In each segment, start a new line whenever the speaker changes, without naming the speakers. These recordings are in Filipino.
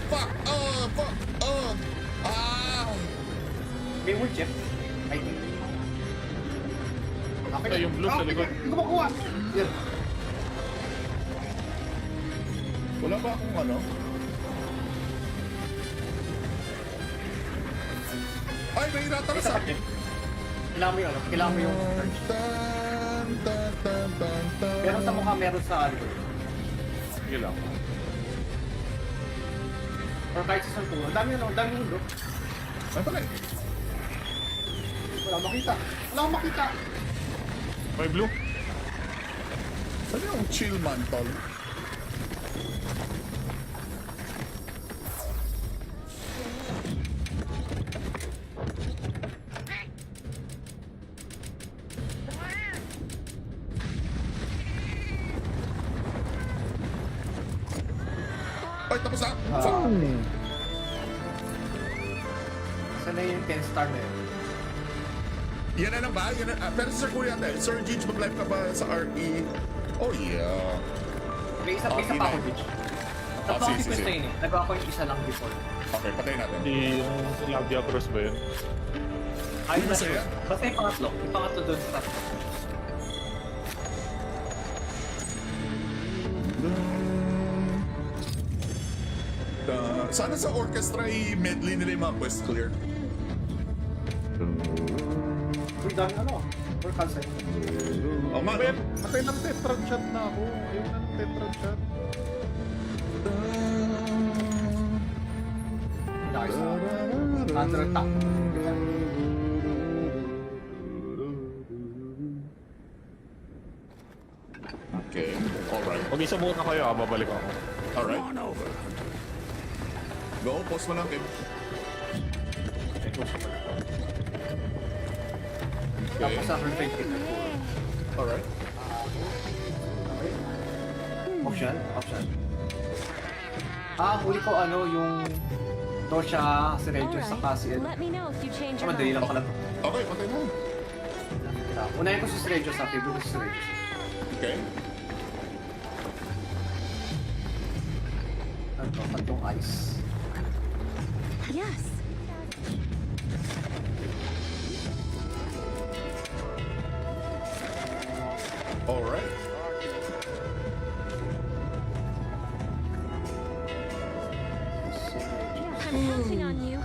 fuck! Oh, fuck! Oh! Ah!
May wood chip. I think. Okay.
Ay, yung blue sa likod.
Hindi ko makuha. Yan.
Wala ba akong ano? Ay, may iratalas ah!
Kailangan mo yung ano? Kailangan mo yung search.
Tan, tan, tan, tan, tan.
Meron sa mukha, meron sa likod.
Sige lang.
Or kahit sa santo. Ang dami yun, ang dami yun, bro.
Ay, pala eh.
Wala akong makita. Wala akong makita.
May blue.
Saan yung chill man, tol? Ay, tapos na! Fuck!
Saan na yung 10 star na yun?
Yan na lang ba? Yan na, pero Sir Kuya, Sir Gigi, mag-live ka ba sa RE? Oh, yeah.
May isa pa ako, bitch. Tapos ako sequence na yun eh. Nagawa ko yung isa lang before.
Okay, patayin natin.
Hindi yung Labia Cross ba yun?
Ayun na
masaya?
siya. Basta yung pangatlo. Yung pangatlo doon sa tatlo.
Sana sa orchestra i-medley nila yung mga quest clear.
Uy, dami ano. Or cancel.
Oh, man.
Patay ng tetrad shot na ako. Ayun na ng tetrad shot.
Nice. Under attack.
Okay, alright.
Mag-isa muna kayo babalik ako.
Alright. Go, pause mo lang, Kim. Okay,
Tapos sa perfect hit.
alright.
Option? Option. Huli ko ano yung Tosha, si Regis,
Alright,
saka si Ed.
let me know if you change your
Madali lang
mind.
pala to.
Okay, patay mo.
Unahin ko si Regis sa favorite ko si Regis.
Okay.
Ano to? Tatlong ice.
Yes.
Alright.
I'm counting on you.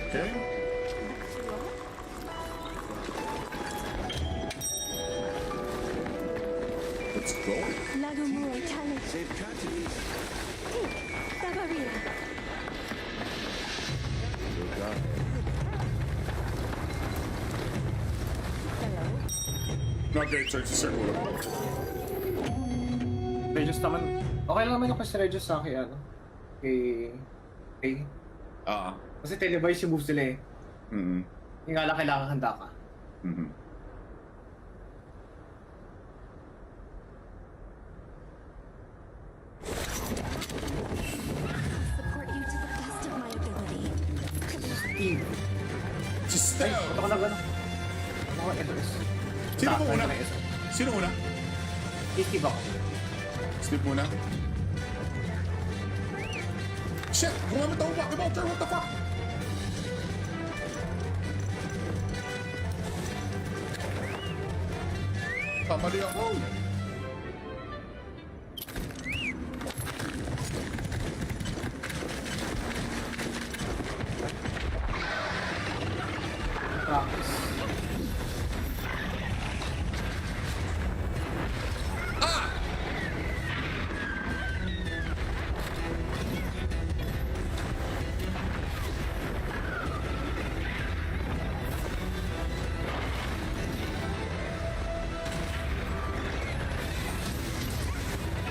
Okay. Let's go.
Lago Muay Thai. Tabarira. Hello.
Not great search si Sir Kuya.
Regis naman. Okay lang naman ako si Regis sa akin ano. Kay.
Ah.
Kasi televise yung moves nila eh. Yung nga lang kailangan handa ka.
Support you to the best of my ability.
Team.
Just
Ay, ba't ako na gano'n? Ako Everest.
Sino mo una?
Ay,
Sino una?
Steve ako.
Sleep muna. Shit! Gumamit ako Pocket Voucher! What the fuck? Kamali ako!
Practice.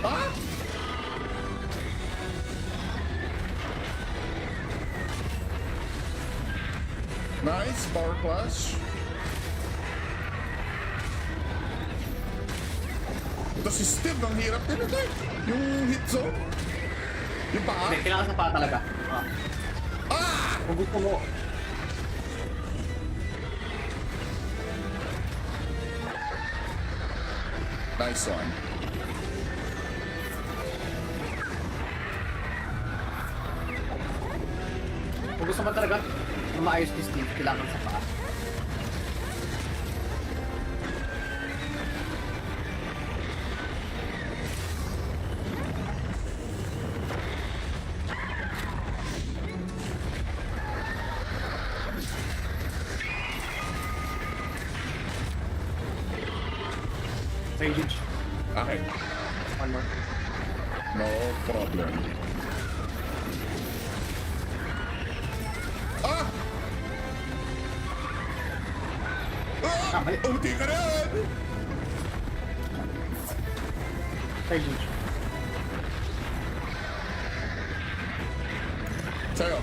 Ah! Nice, power clash. Ito si Steve, ang hirap din ito eh. Yung hit zone. Yung paa.
Hindi, kailangan sa paa talaga.
Ah!
Kung gusto mo,
Nice one.
kung gusto mo talaga na maayos ni Steve, kailangan sa paa. Rage.
Okay.
One more.
No problem. Ah! Ah!
Ah, mali.
Unti ka rin!
Rage.
Sa'yo.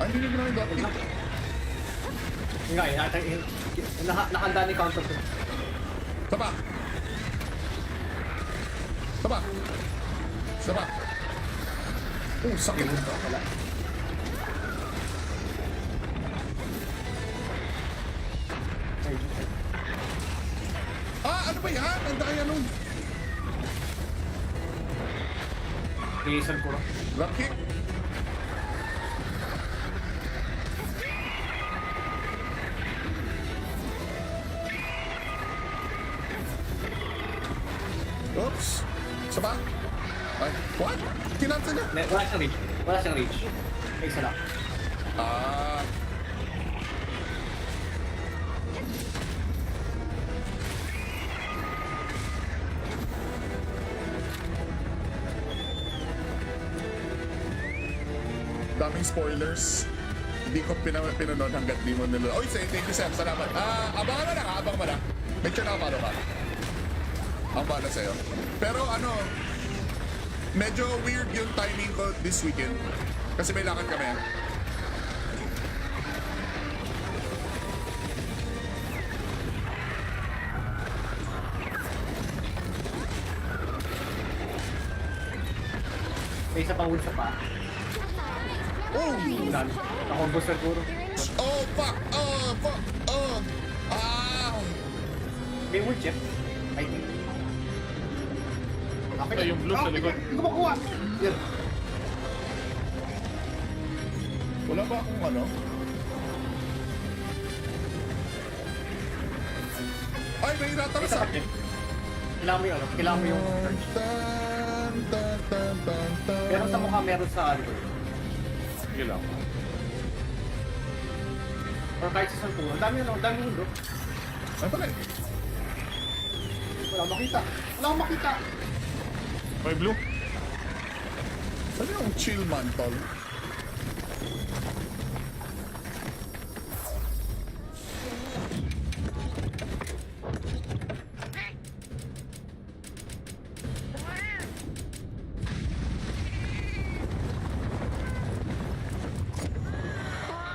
Ay, hindi mo na yung dot hit.
Nga, nakanda ni counter ko.
Saba! Saba! Saba! Oh, sakit.
Wala.
Ah, ano ba yan? Ang daya nung
Reason ko lang.
drop kick. Oops. Saba? Ay, what? Kinansa niya?
Wala siyang reach. Wala siyang reach. May isa lang.
Ah. Daming spoilers. Hindi ko pinanood hanggat di mo nila. Oy, thank you, Sam. Salamat. Abangan mo na ka. Abang mo na. Make sure nakapalo ka. Ang bala sa'yo. Pero ano, medyo weird yung timing ko this weekend. Kasi may lakad kami.
May isa pang wood sa paa.
Oh!
Dami. Nakombo siguro.
Oh, fuck! Oh, fuck! Oh! Ah!
May wood chip. I think.
Ay, yung blue sa likod.
Hindi ko makuha. Yan.
Wala ba akong ano? Ay, may ratang
Isa
sa...
pa chip. Kailangan mo yung ano. Kailangan mo yung charge.
Tan, tan, tan, tan, tan.
Meron sa mukha, meron sa likod.
Sige lang.
Or kahit sa saan po. Ang dami ano. Ang dami mundo.
Ay, pala eh.
Wala akong makita. Wala akong makita.
May blue.
Saan yung chill man, tol?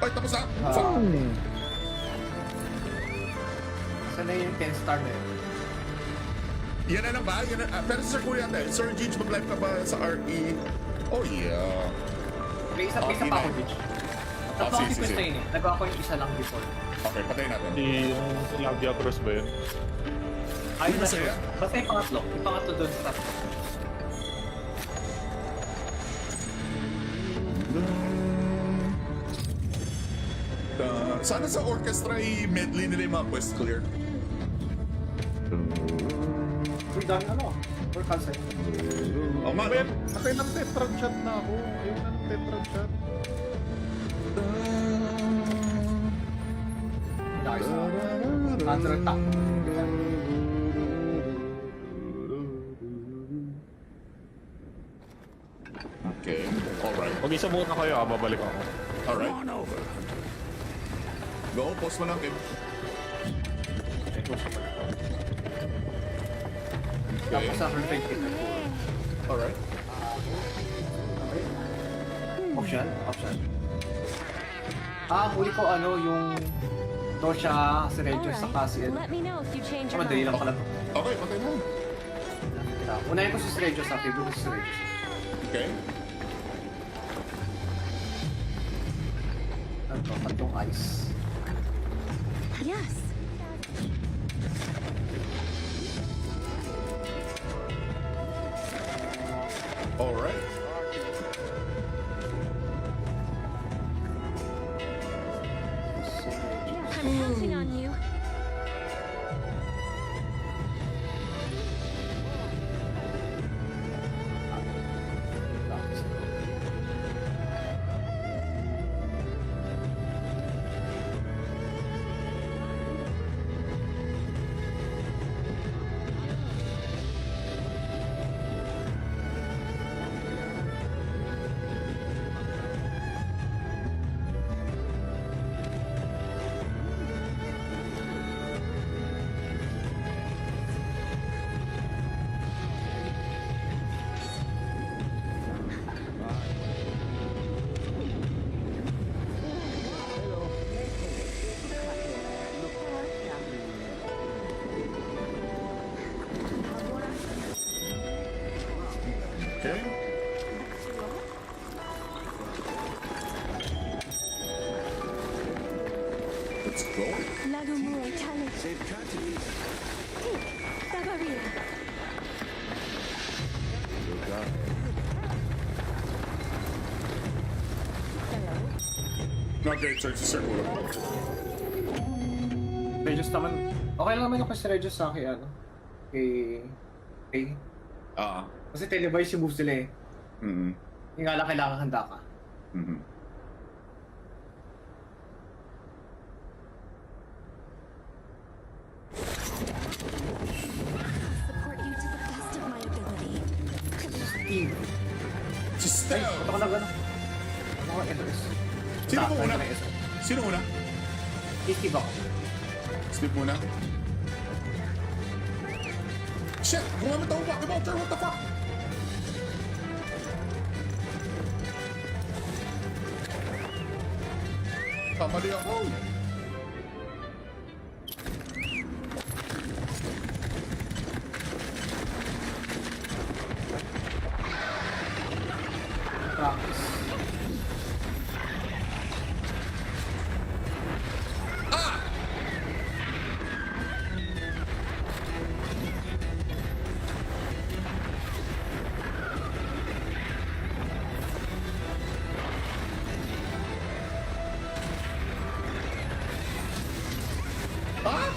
Ay, tapos na! Fuck!
Saan na yung 10 star na yun?
Yan na lang ba? Yan na, pero Sir Kuya, Sir Gigi, mag-live ka ba sa RE? Oh, yeah.
May isa pa
Okay,
ako,
nice.
bitch.
Ah,
Tatlo
sige,
kasi
sige,
quest na
sige.
yun eh. Nagawa ko yung isa lang before.
Okay, patay natin.
Di yung Labia Cross ba yun?
Ayun na
Masaya.
siya. Basta yung pangatlo. Yung pangatlo doon sa tatlo.
Sana sa orchestra i-medley nila yung mga quest clear.
Uy, dami ano. Or cancel.
Oh, man.
Ben, nakay ng tetrad shot na ako. Ayaw na ng tetrad shot.
Dahil sa under attack.
Okay, alright.
Mag isa muna kayo, babalik ako.
Alright. Go, post mo lang, Kim.
Tapos sa perfect hit na po.
Alright.
Okay. Option. Huli ko yung Dosha, si Regis, saka si
Let me know if you change your
Madali
mind.
lang pala.
Okay, patay na.
Unahin ko si Regis, favorite ko si Regis.
Okay.
Tatlong ice.
Yes.
Alright.
I'm counting on you.
Okay. Let's go.
Lagumura Challenge. Tabaria.
Not great search si Sir Kulo.
Regis naman. Okay lang naman yung si Regis sa akin, kay kasi televised yung moves nila eh. Yung nga lang kailangan handa ka.
Support you to the best of my ability.
Team.
Si
Ay,
Steph!
ba't ako na gano'n? Mga Everest.
Sino po una?
Steve
Sino una?
ako.
Steve muna. Shit! Gumamit ako ba? Voucher, what the fuck? Kamali ako.
Practice.
Ah!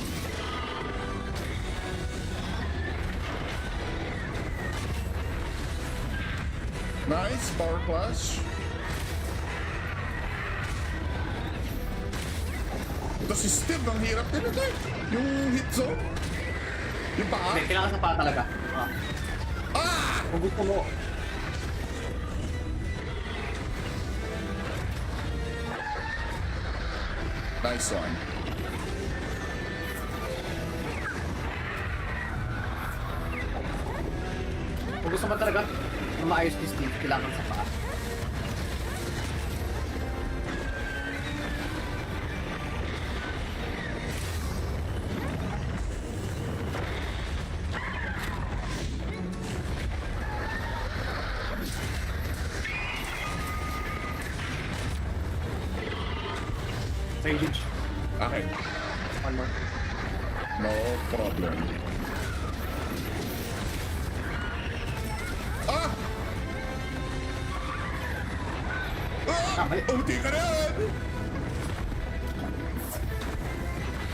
Nice, power clash. Ito si Steve, ang hirap din ito eh. Yung hit zone. Yung paa.
Hindi, kailangan sa paa talaga.
Ah!
Kung gusto mo,
Nice one.
kung gusto mo talaga na maayos ni Steve, kailangan sa paa. Rage.
Okay.
One more.
No problem. Ah! Ah!
Mali.
Uti ka na!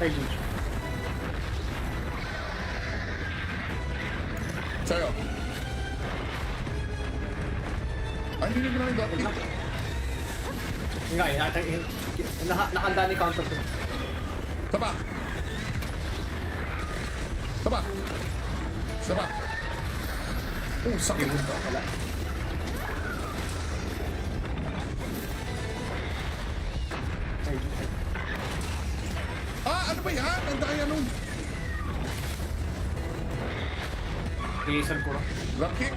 Rage.
Sa'yo. Ay, hindi naman ang dati.
Yung nga, nakanda ni counter to.
Taba! Taba! Taba! Oh, sakit.
Wala. Rage.
Ah, ano ba yan? Ang daya nun.
Jason ko.
Drop kick.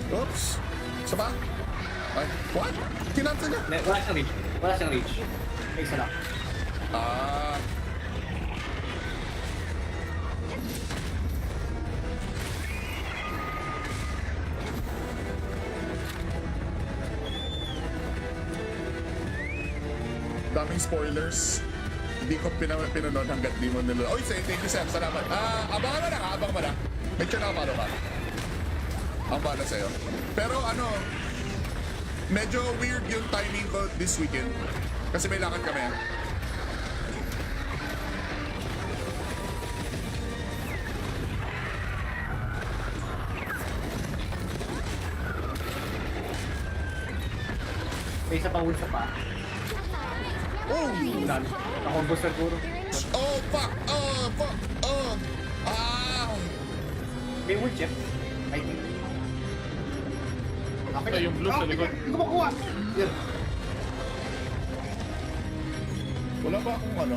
Oops. Isa ba? Ay, what? Kinansel niya?
Wala siyang reach. Wala siyang reach. May isa lang.
Ah. Daming spoilers. Hindi ko pinanood hanggat di mo nila. Oy, thank you, Sam. Salamat. Abangan mo na ka. Abang mo na. Make sure nakapalo ka. Ang bala sa'yo. Pero ano, medyo weird yung timing ko this weekend. Kasi may lakad kami.
May isa pang ulsa pa.
Oh!
Done. Nakombo siguro.
Oh, fuck! Oh, fuck! Oh! Ah!
May ult chip. I think. Okay.
Ay, yung blue sa likod.
Hindi ko makuha. Yun.
Wala ba akong ano?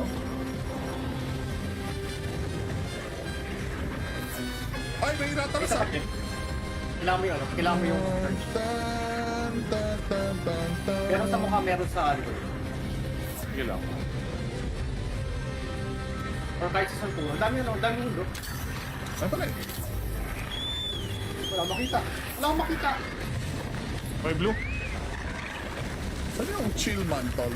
Ay, may
May
ratalas
isa
ah!
pa chip. Kailangan mo yung ano. Kailangan mo yung urge. Pero sa mukha meron sa ano.
Sige lang.
Or kahit sa santo. Ang dami ano. Ang dami ulo.
Ano pala eh?
Wala makita. Wala akong makita.
May blue.
Ano yung chill man, tol?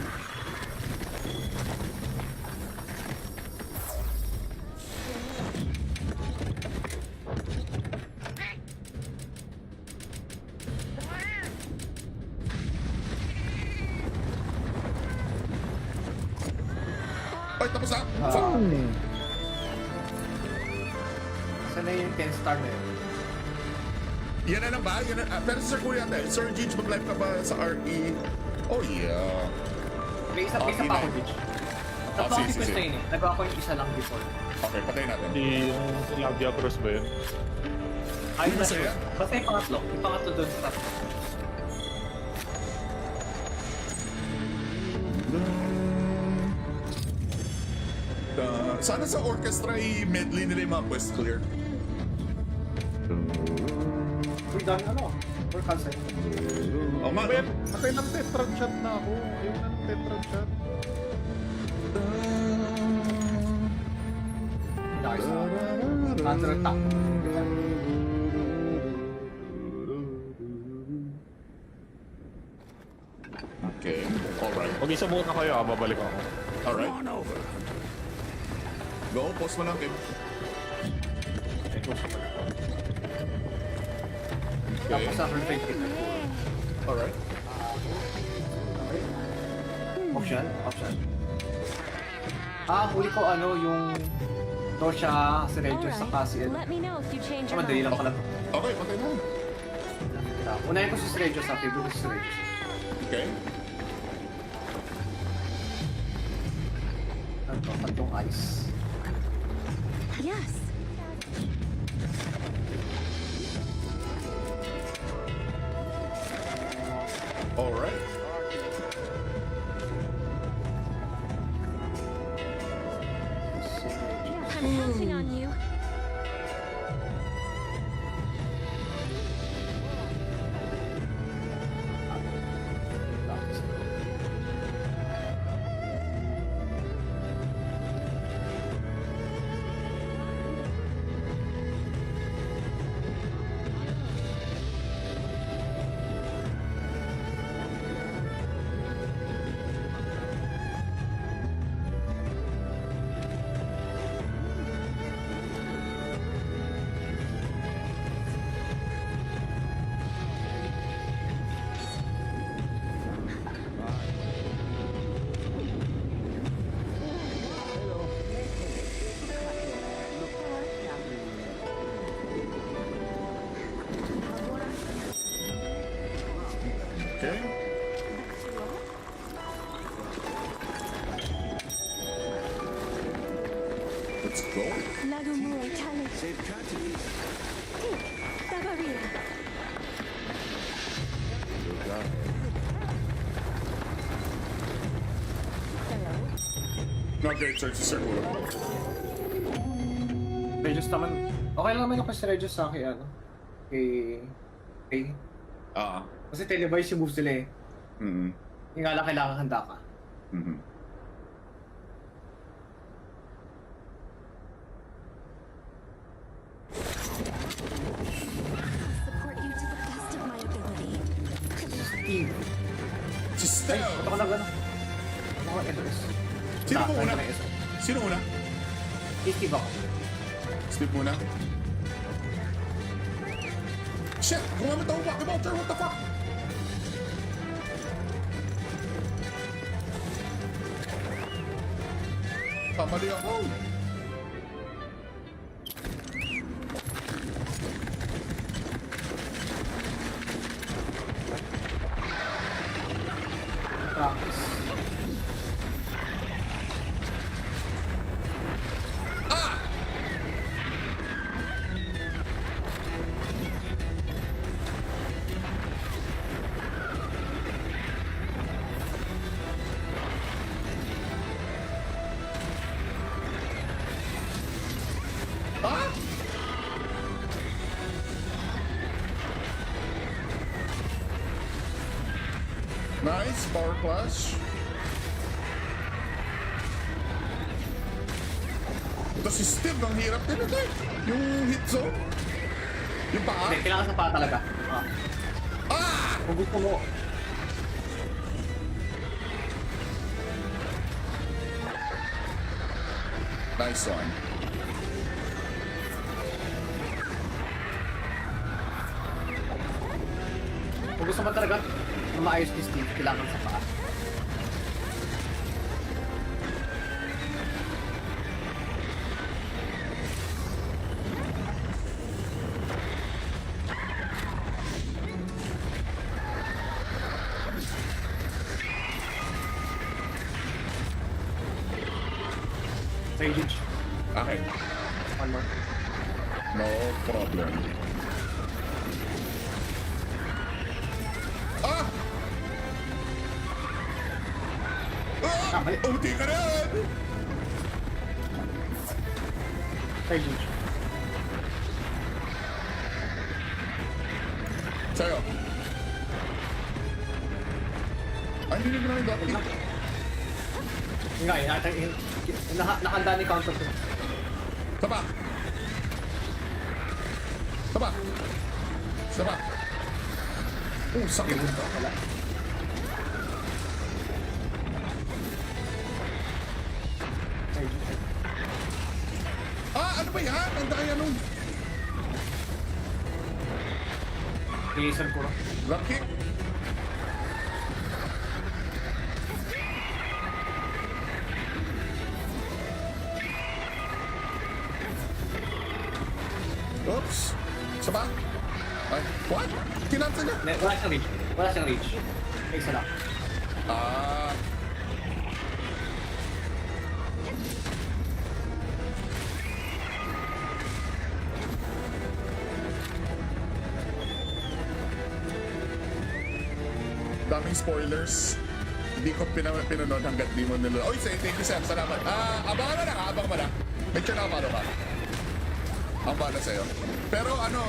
Ay, tapos na! Fuck!
Saan na yung 10 star na yun?
Yan na lang ba? Yan na, pero Sir Kuya natin, Sir Gigi, mag-live ka ba sa RE? Oh yeah.
May isa pa ako,
P9.
bitch.
Oh,
Tatlo
sige,
si Quest
sige.
na yun eh. Nagawa ko yung isa lang before.
Okay, patayin natin.
Di yung Labia Cross ba yun?
Ayun na
masaya?
siya. Basta yung pangatlo. Yung pangatlo doon sa tatlo.
Sana sa orchestra i-medley nila yung mga quest clear.
Uy, dami ano. Or cancel.
Oh, man.
Ben, patay ng tetrad shot na ako. Ayun na ng tetrad shot.
Dahil sa cancel attack.
Okay, alright.
Pag isa muna kayo, babalik ako.
Alright. Go, post mo lang, Kim.
Tapos sa perfect hit.
Alright.
Option? Option. Huli ko ano yung Dosha, si Regis,
Alright.
saka si ano.
Let me know if you change your
Madali
mind.
lang pala.
Okay, patay na.
Unahin ko si Regis, favorite ko si Regis.
Okay.
Ano, tatlong ice.
Yes.
Alright.
I'm counting on you.
Okay. Let's go.
Lagumu Italic. Tick. Dabaria.
Okay, search si Sir Kulo.
Regius naman. Okay lang naman yung Regius sa akin, ano. Kay...
Ah.
Kasi televise yung moves nila eh.
Mm-hmm.
Yung nga lang kailangan handa ka.
Mm-hmm.
Support you to the best of my ability.
Steve.
Si
Ay,
Stell!
ito ko na gano'n. Ano ko Everest?
Sino mo una?
Ito.
Sino una?
Steve ako.
Steve muna. Shit! Gumamit ako Pocket Voucher! What the fuck? Kamali ako!
Practice.
Ah! Nice, power clash. Ito si Steve, ang hirap din ito eh. Yung hit zone. Yung paa.
Hindi, kailangan sa paa talaga.
Ah!
Kung gusto mo,
Nice one.
kung gusto mo talaga maayos ni Steve, kailangan sa paa. Rage.
Okay.
One more.
No problem. Ah! Ah!
mali.
Uti ka rin!
Rage.
Sa'yo. Ay, hindi na yung dati.
Nga eh, nakanda ni counter ko.
Saba! Saba! Saba! Oh, sakit.
Wala. Rage.
Ah, ano ba yan? Ang daya nun.
Jason ko.
Drop kick. Oops. Isa pa? Ay, what? Kinansel niya?
Wala siyang reach. Wala siyang reach. May isa lang.
Ah. Daming spoilers. Hindi ko pinanood hanggat di mo nila. Oy, thank you, Sam. Salamat. Abangan mo na ka. Abang mo na. Make sure nakapalo ka. Ang bala sa'yo. Pero ano,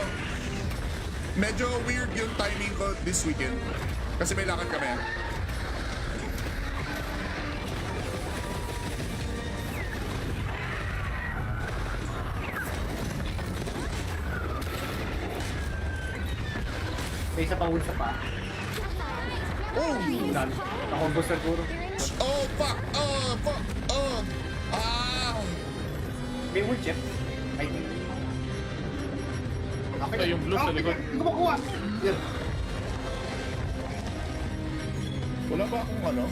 medyo weird yung timing ko this weekend. Kasi may lakad kami.
May isa pang wood sa pa.
Oh!
Done. Nakombo siguro.
Oh, fuck! Oh, fuck! Oh! Ah!
May wood chip. I think. Okay.
Ay, yung blue sa likod.
Hindi ko makuha. Yan.
Wala ba akong ano?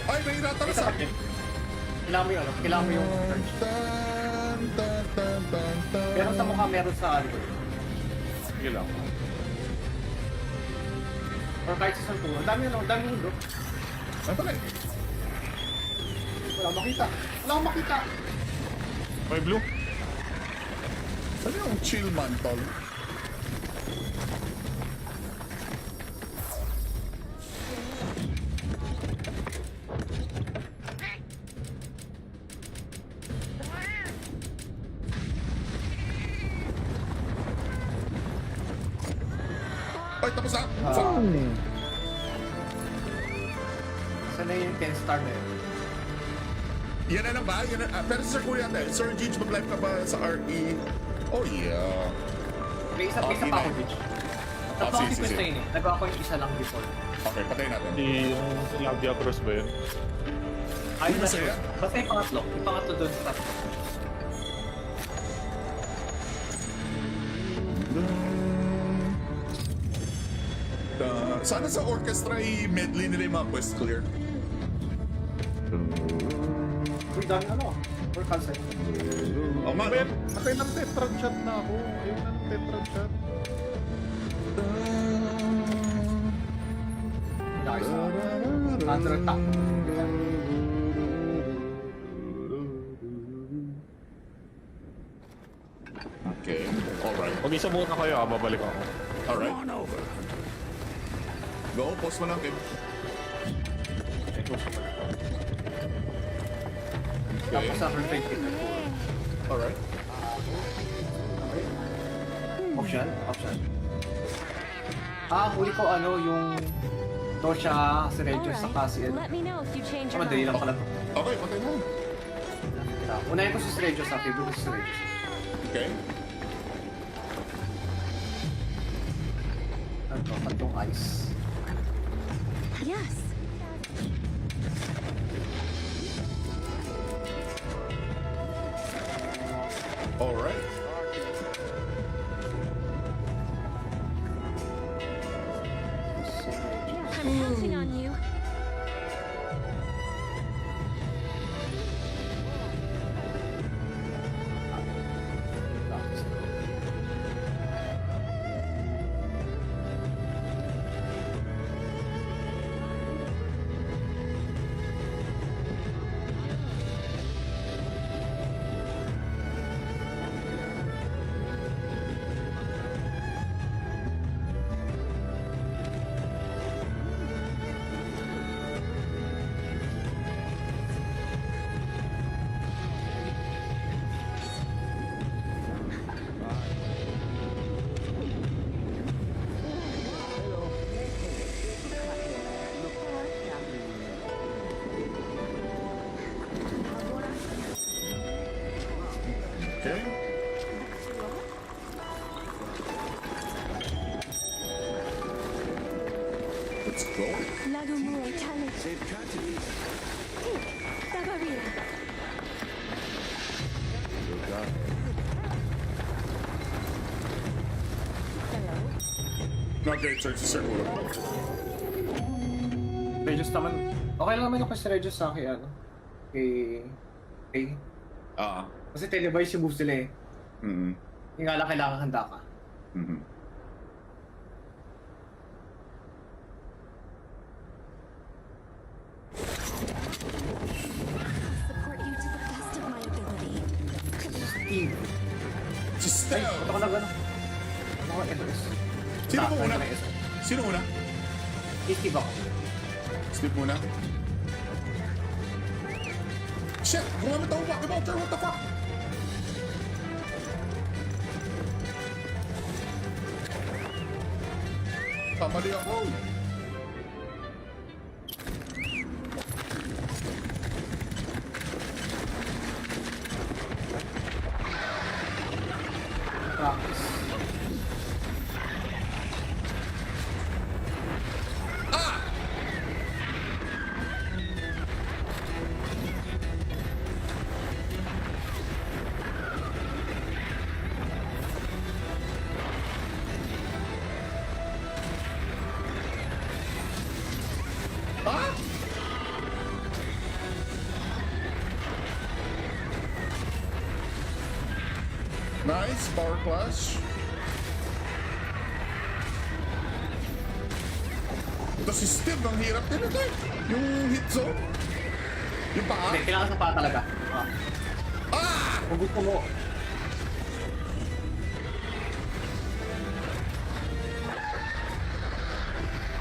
Ay, may
May
ratang
isa
sa...
pa chip. Kailangan mo yung ano. Kailangan mo yung search. Meron sa mukha, meron sa likod.
Sige lang.
Or kahit sa santo. Ang dami ano. Ang dami mundo.
Ano pala?
Wala makita. Wala akong makita.
May blue?
Ano yung chill mantle? Okay, tapos na.
Ah.
Fuck.
Saan na yung 10 star na yun?
Yan na lang ba? Yan na, pero Sir Kuya natin, Sir Gigi, mag-live ka ba sa RE? Oh yeah.
May isa pa
Okay,
ako,
na.
bitch.
Ah,
Tatlo
sige,
ako
sige.
yun eh. Nagawa ko yung isa lang before.
Okay, patayin natin.
Yung Labia Cross ba yun?
Ayun na
masaya?
siya. Basta yung pangatlo. Yung pangatlo doon sa tatlo.
Sana sa orchestra i-medley nila yung mga quest clear.
Uy, dami ano. Or cancel.
Oh man,
Wait, patay ng tetrad shot na ako. Ayun na ng tetrad shot.
Nice. Under attack.
Okay, alright.
Mag-isa muna kayo, babalik ako.
Alright. Go, pause mo lang, Kim.
Tapos sa perfect hit.
Alright.
Option? Option. Ah, huli ko ano, yung Dosha, si Regis,
Alright,
saka si Ed.
let me know if you change
Ah,
your
madali
mind.
lang pala to.
Okay, patay mo.
Unahin ko si Regis, sa favorite ko si Regis.
Okay.
Ano to, tatlong ice.
Yes.
Alright.
I'm counting on you.
Okay. Let's go.
Lago Muay Thai. Tabarira. Hello.
Not great search, Sir Kuya.
Regis naman, okay lang naman yung si Regis sa akin, ano, kay,
Ah.
kasi televise yung moves nila eh.
Mm-hmm.
Yung nga lang kailangan handa ka.
Mm-hmm.
Support you to the best of my ability.
Team.
Just
Ay, ba't ako na gano'n? Ano ko, ito is.
Sino po una?
Ito is.
Sino una?
Steve ako.
Sleep muna. Shit! Gumamit ako back voucher, what the fuck? Kamali ako.
Practice.
Ah! Nice, power clash. Ito si Steve, ang hirap din ito eh. Yung hit zone. Yung paa.
Hindi, kailangan sa paa talaga. Ah.
Ah!
Kung gusto mo,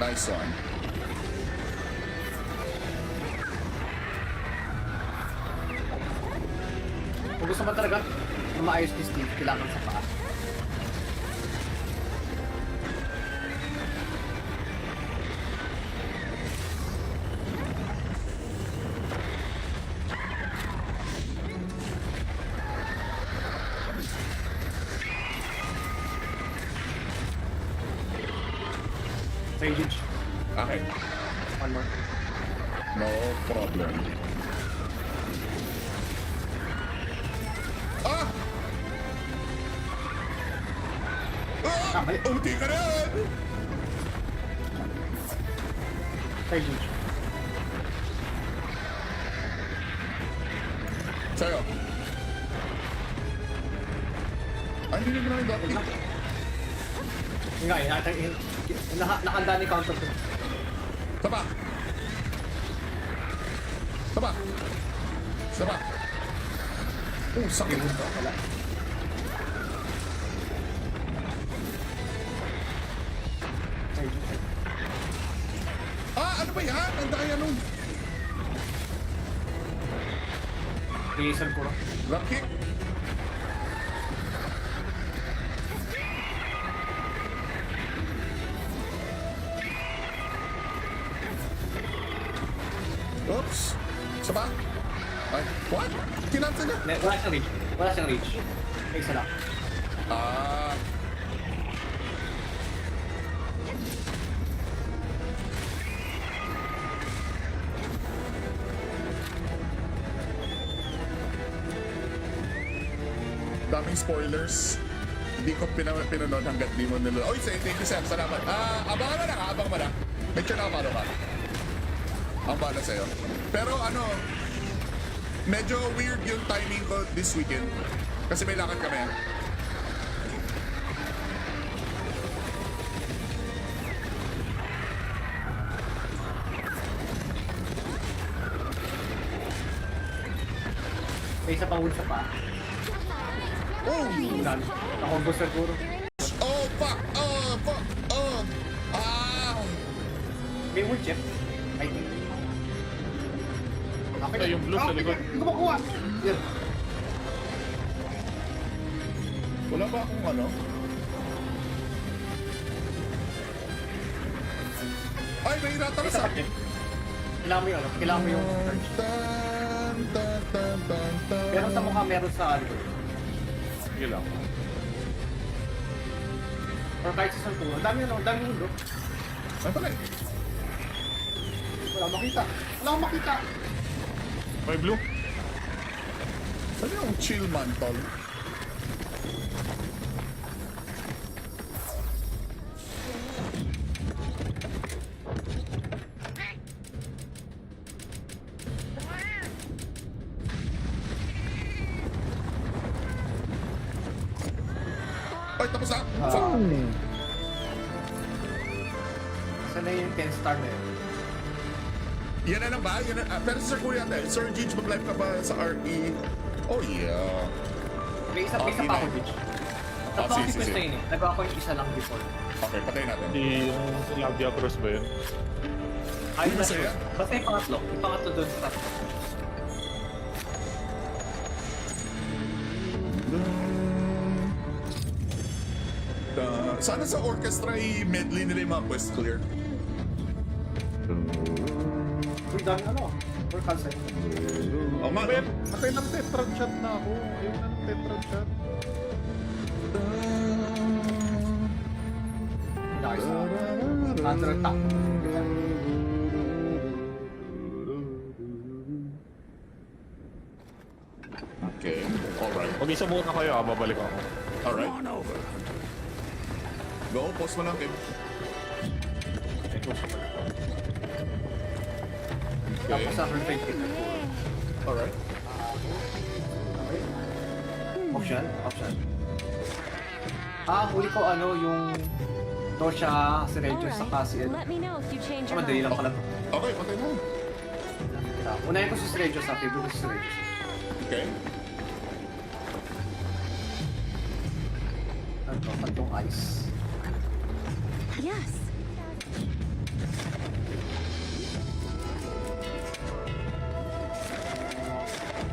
Nice one.
kung gusto mo talaga, na maayos ni Steve, kailangan sa paa. Rage.
Okay.
One more.
No problem. Ah! Ah!
mali.
Umuti ka rin!
Rage.
Sa'yo. Ay, hindi naman namin dati.
Nga eh, nakanda ni counter to.
Saba! Saba! Saba! Oh, sakit.
Wala. Rage.
Ah, ano ba yan? Ang daya nung
Reason ko.
drop kick. Oops! Saba! Ay, what? Kinansa niya?
Wala siyang reach. Wala siyang reach. May isa lang.
Ah. Daming spoilers. Hindi ko pinanood hanggat di mo nila. Oy, thank you, Sam. Salamat. Abangan mo na ka. Abang mo na. Make sure nakapalo ka. Ang bala sa'yo. Pero ano, medyo weird yung timing ko this weekend. Kasi may lakad kami.
May isa pang wood sa pa.
Oh!
Dami. Nakombo siguro.
Oh, fuck! Oh, fuck! Oh! Ah!
May wood chip. I think. Okay.
Ay, yung blue sa likod.
Hindi ko makuha. Yan.
Wala ba akong ano? Ay, may
May
natalas
isa
ah!
pa chip. Kailangan mo yung ano. Kailangan mo yung search.
Tan, tan, tan, tan, tan.
Meron sa mukha, meron sa likod.
Sige lang.
Or kahit sa sampu. Ang dami yun. Ang dami yun.
Ay, pala eh.
Wala akong makita. Wala akong makita.
May blue.
Saan yung chill mantle? Ay, tapos na! Fuck!
Saan na yung 10 star na yun?
Yan na lang ba? Yan na, pero Sir Kuya, Sir Gigi, mag-live ka ba sa RE? Oh yeah.
May isa pa ako, bitch. Tapos
sige,
ako
sige.
sequence na yun eh. Nagawa ko yung isa lang before.
Okay, patayin natin.
Hindi yung Labia Cross ba yun?
Ayun na
masaya?
siya. Basta yung pangatlo. Yung pangatlo doon sa tatlo.
Sana sa orchestra i-medley nila yung mga quest clear.
Uy, dami ano. Or cancel.
Oh, man.
Ben, patay ng tetrad shot na ako. Ayaw na ng tetrad shot.
Nice. Under attack.
Okay, alright.
Mag-isa muna kayo babalik ako.
Alright. Go, pause mo lang, Kim. Okay,
Tapos sa perfect hit.
alright.
Option? Option. Huli ko ano yung Dosha, si Regis,
Alright,
saka si Ed.
let me know if you change your
Madali
mind.
lang pala to.
Okay, patay mo.
Unahin ko si Regis sa favorite ko si Regis.
Okay.
Ano to? Tatlong ice.
Yes.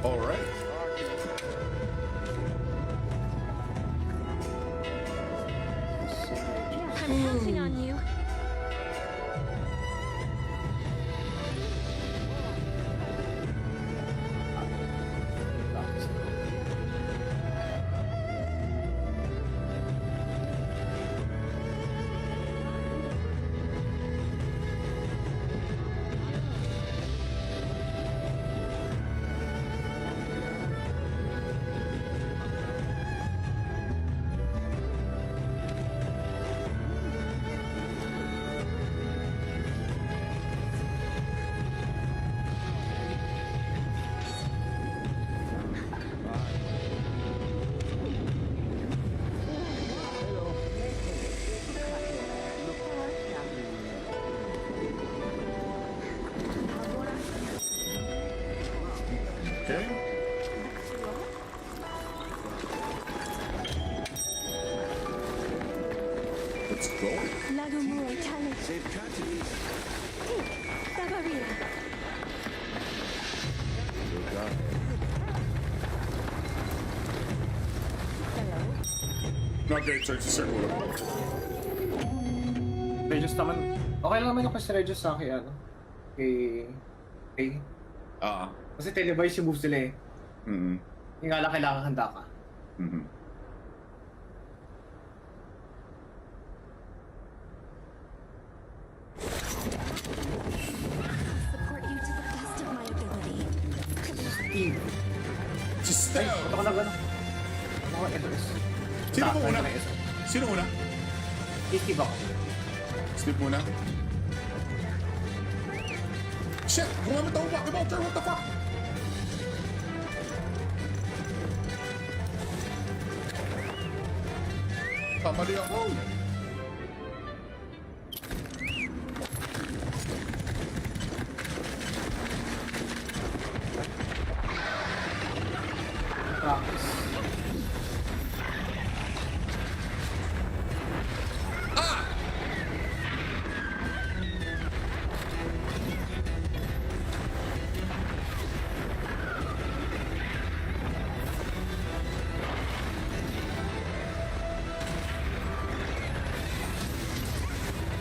Alright.
I'm counting on you.
Let's go.
Lagomura Talent. Tabarira. Hello.
Not great search si Sir Ulo.
Regis naman, okay lang naman yung kasi Regis sa akin, ano, kay,
Ah.
kasi televise yung moves nila eh.
Mm-hmm.
Yung nga lang kailangan handa ka.
Mm-hmm.
Support you to the best of my ability.
Steve.
Si
Ay,
Steph!
ba't ako nag-ano? Ako SOS.
Sino mo una?
Ng SOS.
Sino una?
Steve ako.
Steve muna. Shit! Gumamit ako Wacky Voucher! What the fuck? Kamali ako!
Practice.
Ah!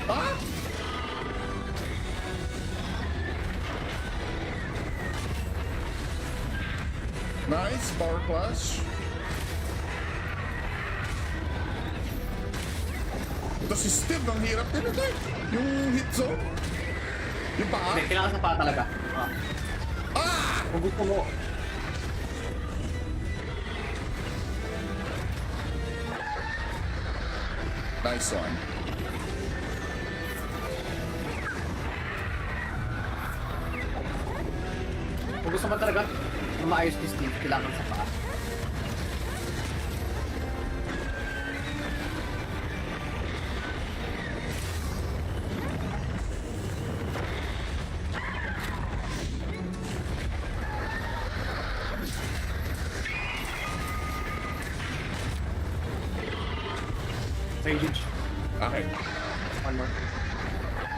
Ah! Nice, power clash. Ito si Steve, ang hirap din ito eh. Yung hit zone. Yung paa.
Hindi, kailangan sa paa talaga.
Ah!
Kung gusto mo,
Nice one.
kung gusto mo talaga na maayos ni Steve, kailangan sa paa. Rage.
Okay.
One more.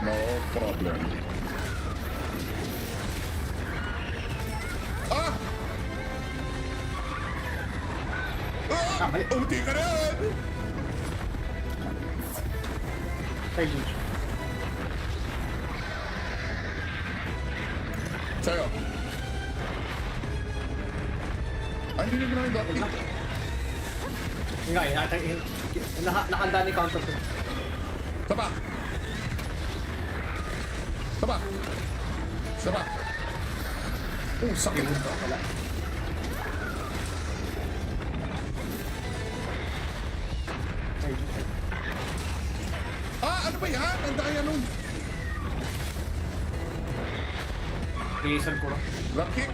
No problem. Ah! Ah!
Ah, mali.
Ulti ka rin!
Rage.
Sa'yo. Ay, hindi mo na yung dot kick.
Yun nga, nakanda ni counter ko.
Saba! Saba! Saba! Oh, sakit.
Wala. Rage.
Ah, ano ba yan? Ang daya nung
Reason ko lang.
drop kick.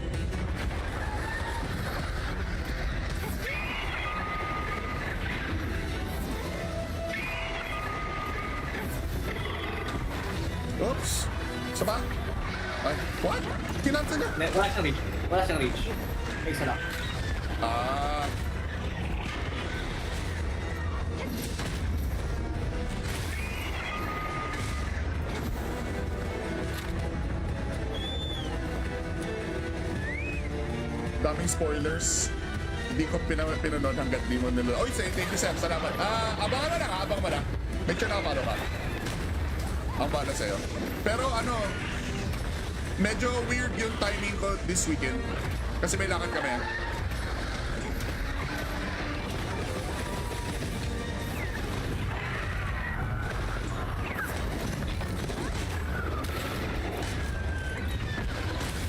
Oops. Saba? Ay, what? Kinansel niya?
Wala siyang reach. Wala siyang reach. May isa lang.
Ah. Daming spoilers. Hindi ko pinanood hanggat di mo nila. Oy, thank you, Sam. Salamat. Abangan mo na ka. Abang mo na. Make sure nakapalo ka. Ang bala sa'yo. Pero ano, medyo weird yung timing ko this weekend. Kasi may lakad kami.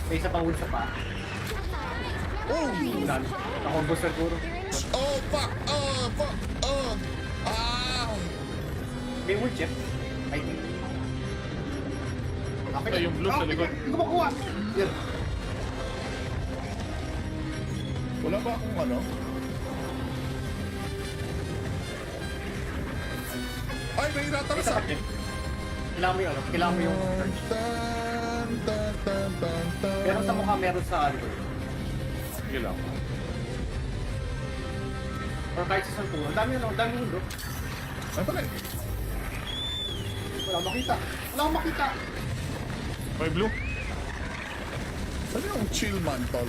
May isa pang wood sa paa.
Oh!
Dami. Nakombo siguro.
Oh, fuck! Oh, fuck! Oh! Ah!
May wood chip. I think.
Ay, yung blue sa likod.
Hindi ko makuha. Yan.
Wala ba akong ano? Ay, may ratars
Isa
ah!
pa chip. Kailangan mo yung ano. Kailangan mo yung charge.
Tan, tan, tan, tan, tan.
Meron sa mukha, meron sa likod.
Sige lang.
Or kahit sa saan po. Ang dami ano. Ang dami mundo.
Ay, pala eh.
Wala akong makita. Wala akong makita.
May blue.
Ano yung chill man, tol?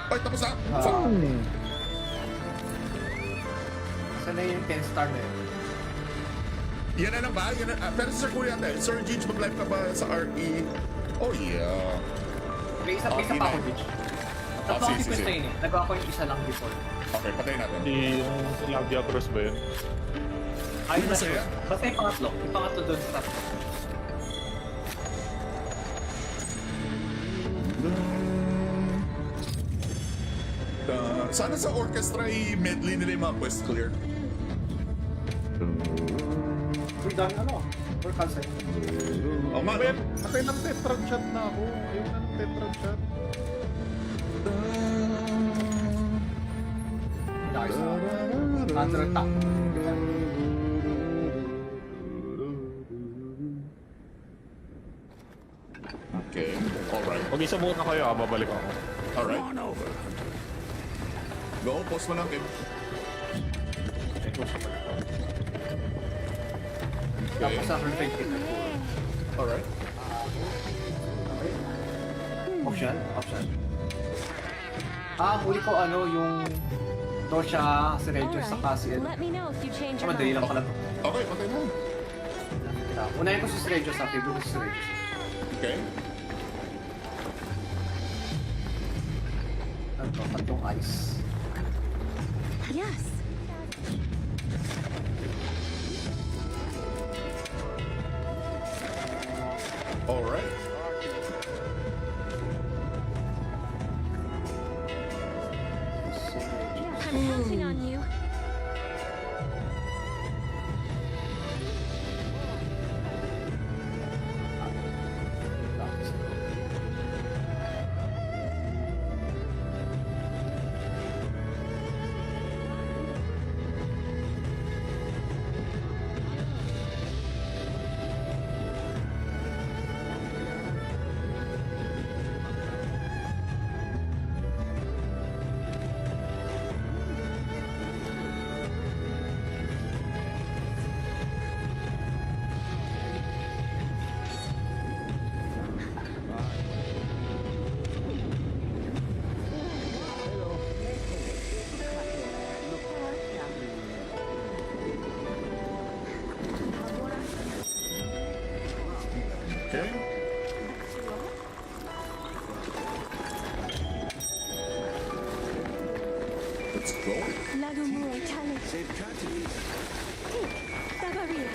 Ay, tapos na! Fuck!
Saan na yung 10 star na yun?
Yan na lang ba? Yan na, pero Sir Kuya ate, Sir Gage, mag-live ka ba sa RE? Oh yeah.
May isa pa
Okay
ako,
na.
bitch.
Ah,
Tatlo
sige,
kasi
sige.
quest na yun eh. Nagawa ko yung isa lang before.
Okay, patayin natin.
Yung Labia Cross ba yun?
Ayun na
masaya.
siya. Basta yung pangatlo. Yung pangatlo doon sa tatlo.
Sana sa orchestra i-medley nila yung mga quest clear.
Uy, dami ano. Or cancel.
Oh, man.
Ben, nakay ng tetrad shot na ako. Ayun na ng tetrad shot.
Dahil sa counter-attack.
Okay, alright.
Mag-isa muna kayo, babalik ako.
Alright. Go, post mo lang, Kim. Okay,
Tapos sa perfect hit.
alright.
Option? Option. Ah, huli ko ano yung Dosha, si Regis,
Alright,
saka si ano.
let me know if you change your
Madali
mind.
lang pala to.
Okay, patay na.
Unahin ko si Regis, sa favorite ko si Regis.
Okay.
Ano to? Tatlong ice.
Yes.
Alright.
I'm counting on you.
Okay. Let's go.
Lagumura Challenge. Hey, Tabaria.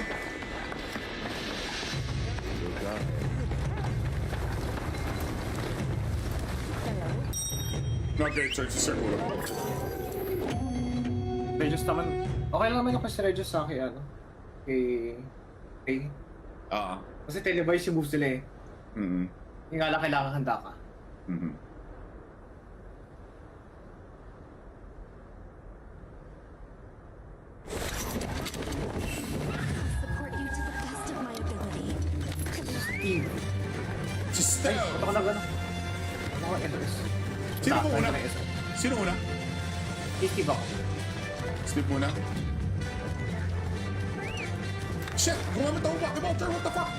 Not great search si Sir Kuya.
Regis naman. Okay lang naman yung kasi Regis sa akin ano. Kay.
Ah.
Kasi televised yung moves nila eh.
Mm-hmm.
Yung nga lang kailangan handa ka.
Mm-hmm.
Support you to the best of my ability.
Team.
Si
Ay,
Stell!
ba't ako nag-ano? Mga Everest.
Sino
Ah,
po una?
may Everest.
Sino una?
Steve ako.
Steve muna. Shit! Gumamit ako Poké Voucher! What the fuck?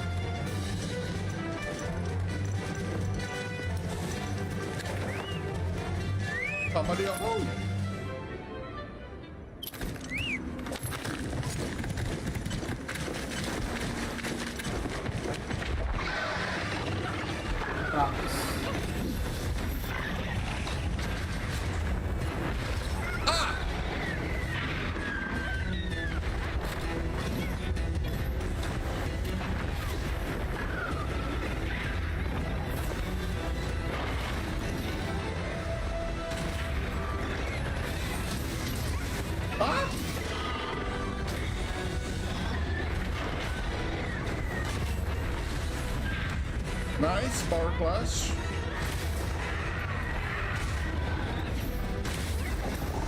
Kamali ako!
Practice.
Ah! Nice, power clash.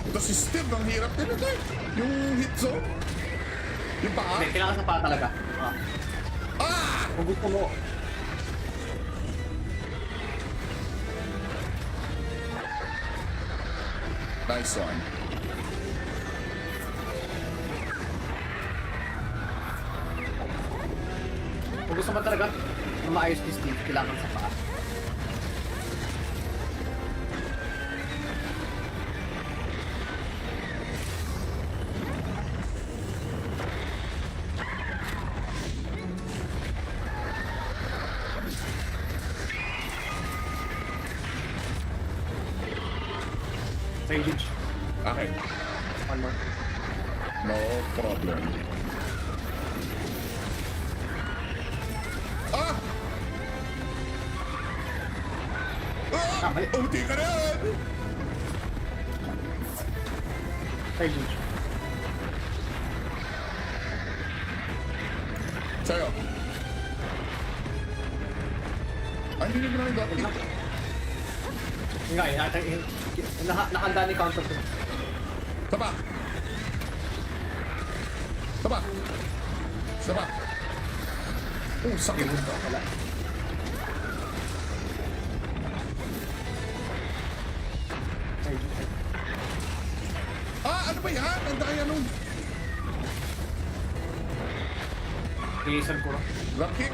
Ito si Steve, ang hirap din ito eh. Yung hit zone. Yung paa?
Hindi, kailangan sa paa talaga.
Ah!
Kung gusto mo,
Nice one.
kung gusto mo talaga na maayos ni Steve, kailangan sa paa. Sage.
Okay.
One more.
No problem. Ah! Ah!
Mali.
Unti ka na!
Sage.
Sa'yo. Ay, hindi mo na yung dati.
Nga eh, nakanda ni counter to.
Taba! Taba! Taba! Oh, sakit.
Wala. Sage.
Ah, ano ba yan? Ang daya nun.
Reason ko.
Drop kick.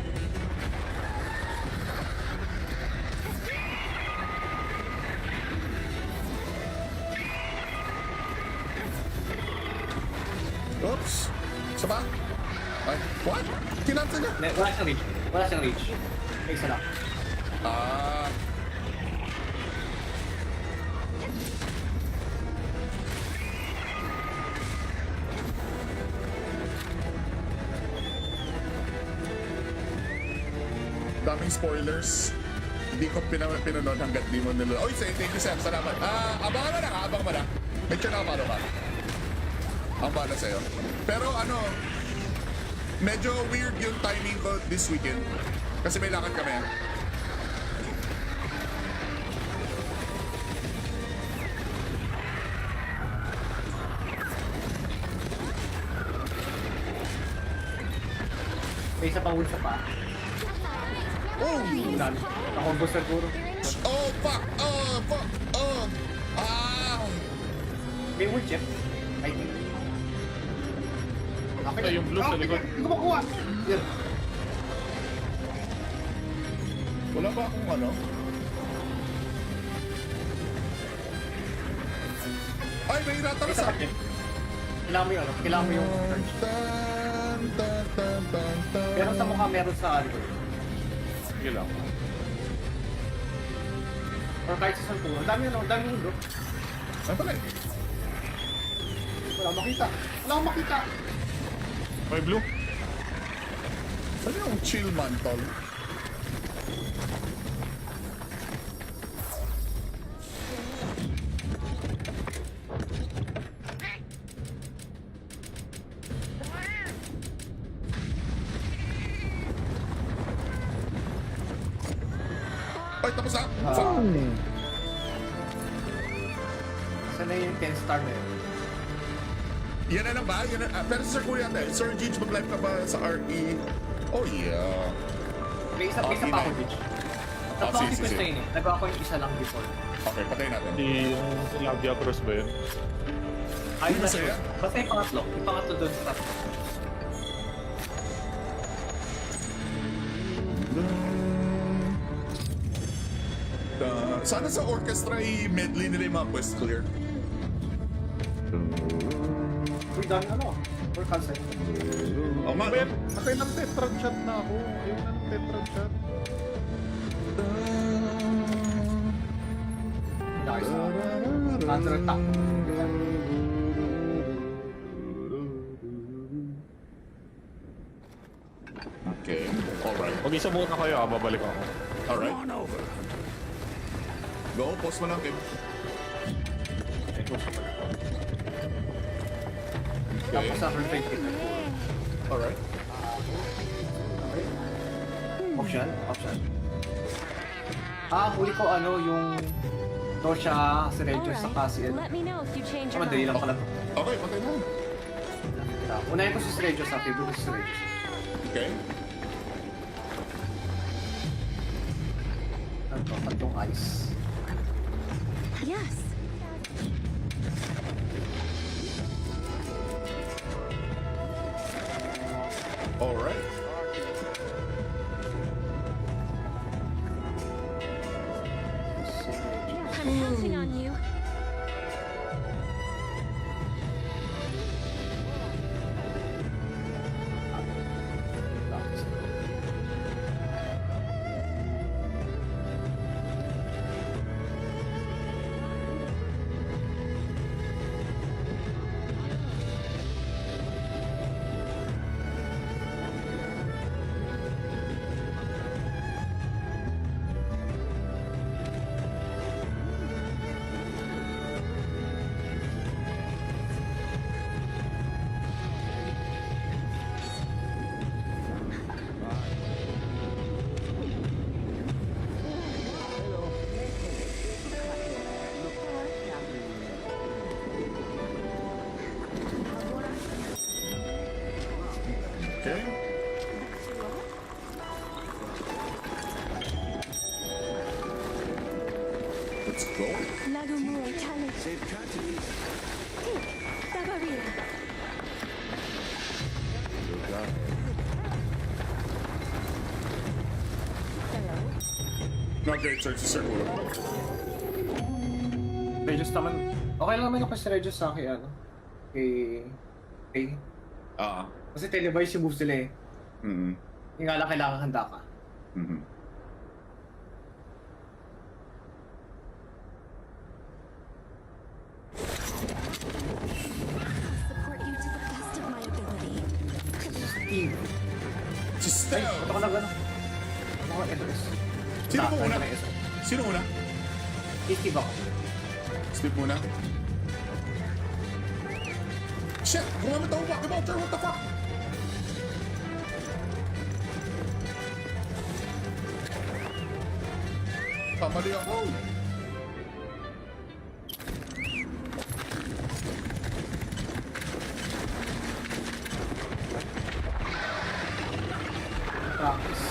Oops. Saba? Ay, what? Kinansel niya?
Wala siyang reach. Wala siyang reach. May isa lang.
Ah. Daming spoilers. Hindi ko pinanood hanggat di mo nila. Oy, thank you, Sam. Salamat. Abangan mo na ka. Abang mo na. Make sure nakapalo ka. Ang bala sa'yo. Pero ano, medyo weird yung timing ko this weekend. Kasi may lakad kami.
May isa pang wood sa pa.
Oh!
Done. Nakombo siguro.
Oh, fuck! Oh, fuck! Oh! Ah!
May wood chip. I think. Okay.
Ay, yung blue sa likod.
Hindi ko makuha. Yan.
Wala ba akong ano? Ay, may
May
ratalas
isa
ah!
pa chip. Kailangan mo yung ano. Kailangan mo yung urge. Meron sa mukha, meron sa ano.
Sige lang.
Or kahit sa santo. Ang dami ano. Ang dami mundo.
Ano pala eh?
Wala makita. Wala akong makita.
May blue.
Ano yung chill man, tol? Ay, tapos na! Fuck!
Saan na yung 10 star na yun?
Yan na lang ba? Yan na, pero Sir Kuya natin, Sir Gage, mag-live ka ba sa RE? Oh yeah.
May isa pa ako,
P9.
bitch.
Oh,
Tatlo
sige,
si Quest
sige.
na yun eh. Nagawa ko yung isa lang before.
Okay, patayin natin.
Di yung Labia Cross ba yun?
Ayun na
masaya.
siya. Basta yung pangatlo. Yung pangatlo doon sa tatlo.
Sana sa orchestra i-medley nila yung mga quest clear.
Uy, dami ano. Or cancel.
Oh, man.
Ben, patay ng tetrad shot na ako. Ayun na ng tetrad shot.
Nice. Cancel attack.
Okay, alright.
Pag isa muna kayo, babalik ako.
Alright. Go, pause mo lang, Kim.
Tapos sa perfect hit.
Alright.
Option? Option. Huli ko ano yung Dosha, si Regis, saka si ano.
Let me know if you change your
Madali
mind.
lang pala.
Okay, patay na.
Unahin ko si Srejo sa favorite ko si Srejo.
Okay.
Ano to? Tatlong ice.
Yes.
Alright.
I'm counting on you.
Okay. Let's go.
Lagumure Tale. Tabaria.
Not great search sa ulo.
Regis naman. Okay lang naman ako si Regis sa akin, ano. Kay...
Ah.
Kasi televise yung moves nila eh.
Mm-hmm.
Yung nga lang kailangan handa ka.
Mm-hmm.
Support you to the best of my ability.
Team.
Si
Ay,
Steph!
ito ko na gano'n. Ano ko Everest?
Sino mo una?
Steve
Sino una?
ako.
Steve muna. Shit! Gumamit ako Rocky Vulture! What the fuck? Kamali ako!
Practice.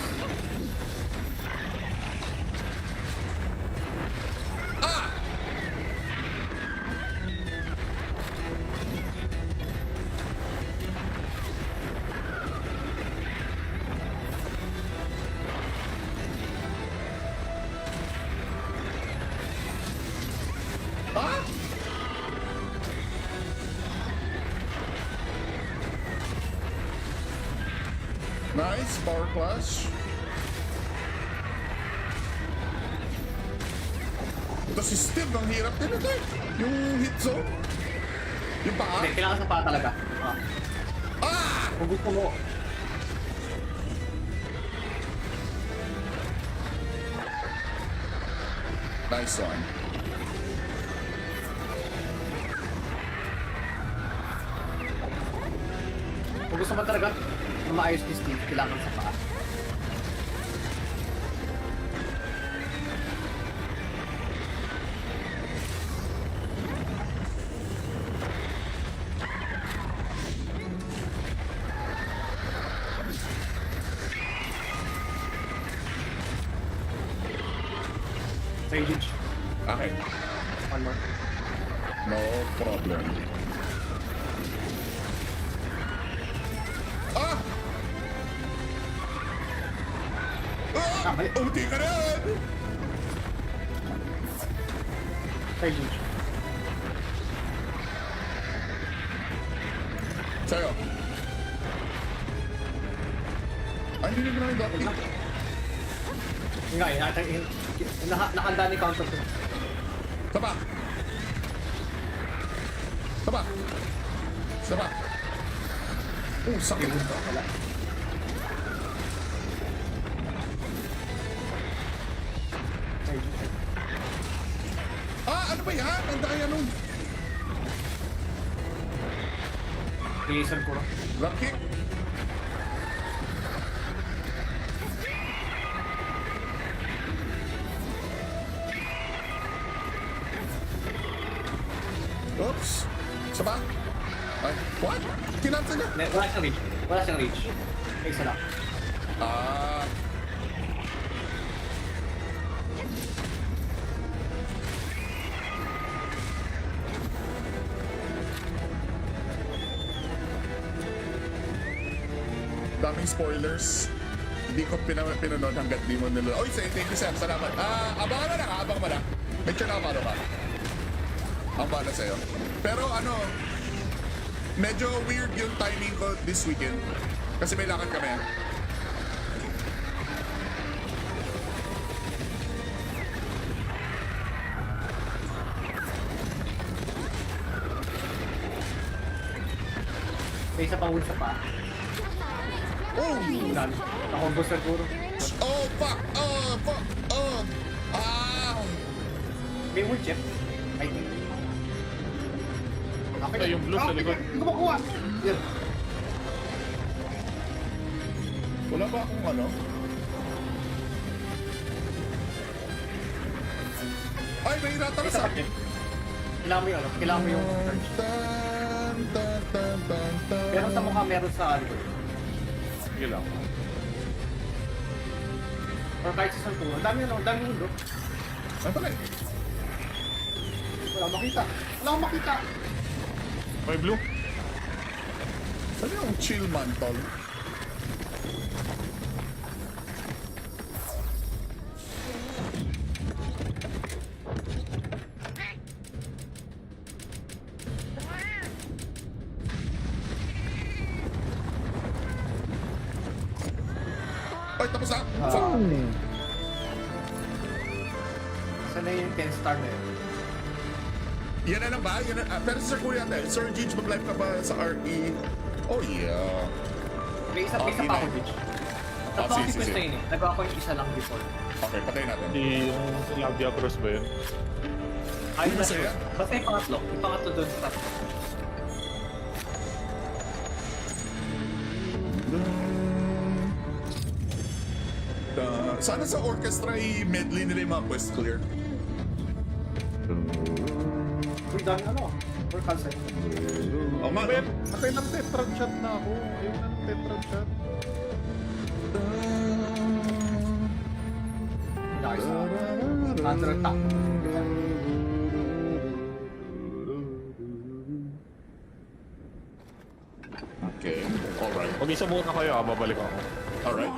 Ah! Nice, power clash. Ito si Steve, ang hirap din ito eh. Yung hit zone. Yung paa.
Hindi, kailangan sa paa talaga.
Ah!
Kung gusto mo,
Nice one.
kung gusto mo talaga maayos ni Steve, kailangan sa paa. Rage.
Okay.
One more.
No problem. Ah! Ah!
mali.
OT ka rin!
Rage.
Sa'yo. Ay, hindi na yung dati.
Yun nga, nakanda ni counter ko.
Saba! Saba! Saba! Oh, sakit.
Wala. Rage.
Ah, ano ba yan? Ang daya nun.
Jason ko.
Drop kick. Oops. Saba. Ay, what? Kinansel niya?
Wala siyang reach. Wala siyang reach. May isa lang.
Ah. Daming spoilers. Hindi ko pinanood hanggat di mo nila. Oy, say thank you, Sam. Salamat. Abangan mo na ka. Abang mo na. Make sure nakapalo ka. Ang bala sa'yo. Pero ano, medyo weird yung timing ko this weekend. Kasi may lakad kami.
May isa pang wulsa pa.
Oh!
Dami. Nakombo siguro.
Oh, fuck! Oh, fuck! Oh! Ah!
May wood chip. I think. Okay.
Ay, yung blue sa likod.
Hindi ko makuha. Yan.
Wala ba akong ano? Ay, may
May
rataras
isa
ah!
pa chip. Kailangan mo yung ano? Kailangan mo yung search. Meron sa mukha, meron sa likod.
Sige lang.
Or kahit sa santo. Ang dami ano, ang dami mundo.
Ano pala?
Wala akong makita. Wala akong makita.
May blue.
Ano yung chill mantle? Ay, tapos na! Fuck!
Saan na yung 10 star na yun?
Yan na lang ba? Yan na, pero Sir Kuya natin, Sir Gigi, mag-live ka ba sa RE? Oh yeah.
May isa pa ako, bitch. Tatlo
sige,
ako
sige.
quest na yun eh. Nagawa ko yung isa lang before.
Okay, patayin natin.
Yung Labia Cross ba yun?
Ayun na
masaya?
siya. Basta yung pangatlo. Yung pangatlo doon sa tatlo.
Sana sa orchestra i-medley nila yung mga quest clear.
Uy, dami ano. Or cancel.
Oh, man.
Patay ng tetrad shot na ako. Ayun na ng tetrad shot.
Dahil sa under attack.
Okay, alright.
Mag-isa muna kayo, babalik ako.
Alright.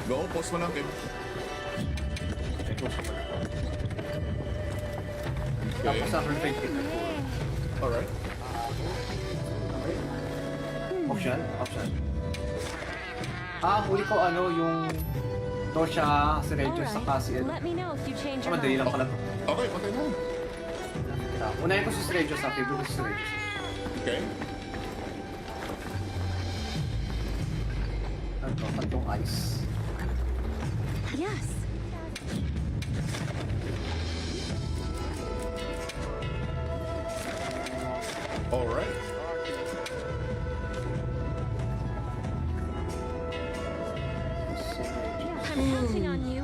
Go, pause mo lang, Kim.
Tapos sa perfect hit.
Alright.
Option? Option. Huli ko ano yung Dosha, si Regis,
Alright,
saka si Ed.
let me know if you change your
Madali
mind.
lang pala to.
Okay, patay mo.
Unahin ko si Regis, sa favorite ko si Regis.
Okay.
Ano to? Tatlong ice.
Yes.
Alright.
I'm counting on you.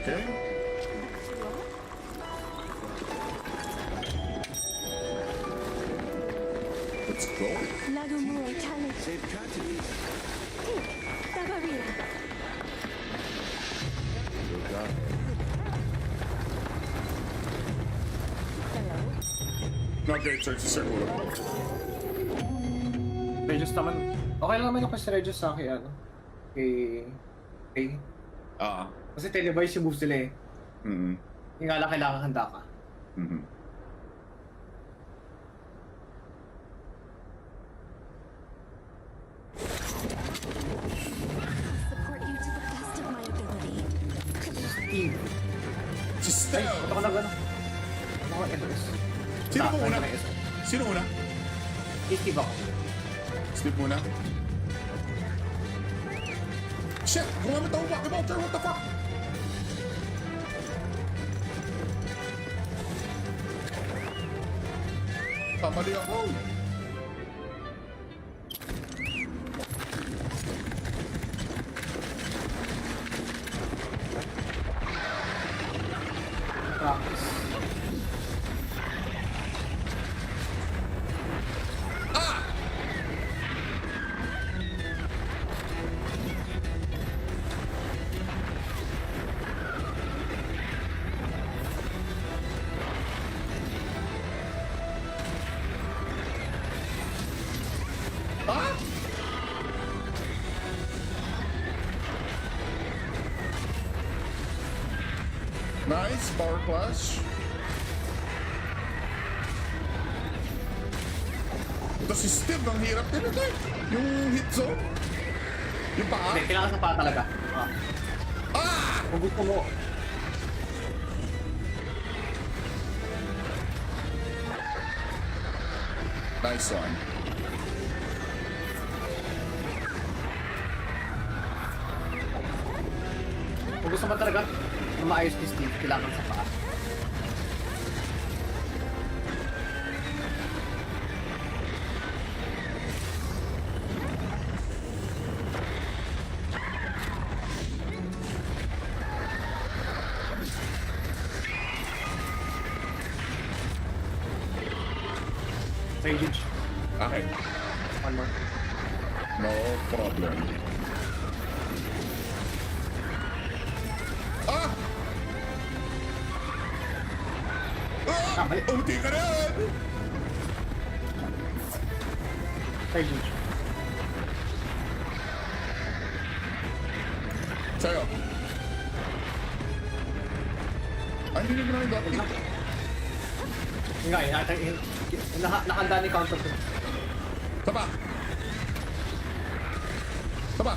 Okay. Let's go.
Lago Muay Thai. Tabarira. Hello.
Not great search, Sir Kuya.
Regis naman, okay lang naman yung si Regis sa akin, ano, kay, Kasi televised yung moves nila eh.
Mhm.
Yung nga lang kailangan handa ka.
Mhm.
Support you to the best of my ability.
Team.
Si
Ay,
Steph!
ba't ako na gano'n? Ano ko SOS?
Sino mo una?
SOS.
Sino una?
Steve ako.
Steve muna. Shit! Gumamit ako Wacky Voucher! What the fuck? Kamali ako!
Practice.
Ah! Ah! Nice, power clash. Ito si Steve, ang hirap din ito eh. Yung hit zone. Yung paa.
Hindi, kailangan sa paa talaga. Ah.
Ah!
Kung gusto mo,
Nice one.
kung gusto mo talaga na maayos ni Steve, kailangan sa paa. Rage.
Okay.
One more.
No problem. Ah! Ah!
mali.
Umuti ka rin!
Rage.
Sa'yo. Ay, hindi naman ako dati.
Yun nga, nakanda ni counter to.
Saba! Saba!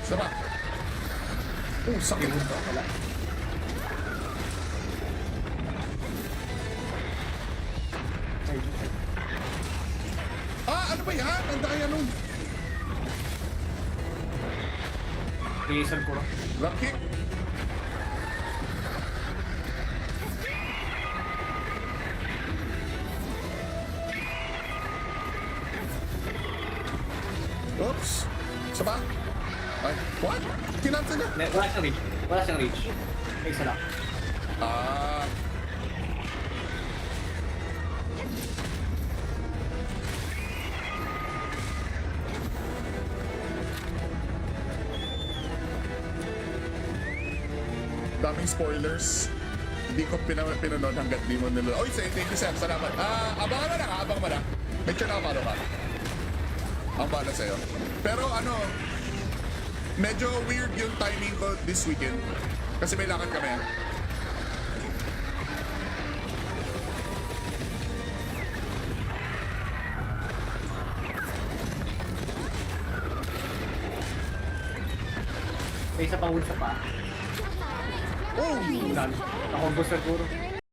Saba! Oh, sakit.
Wala. Rage.
Ah, ano ba yan? Ang daya nung
Laser ko.
drop kick. Oops! Saba! Ay, what? Kinansel niya?
Wala siyang reach. Wala siyang reach. Isa lang.
Ah. Daming spoilers. Hindi ko pinanood hanggat di mo nila. Oy, thank you, Sam. Salamat. Abangan mo na ka. Abang mo na. Make sure nakapalo ka. Ang bala sa'yo. Pero ano, medyo weird yung timing ko this weekend. Kasi may lakad kami.
May isa pang wood sa paa.
Oh!
Wala. Nakombo siguro.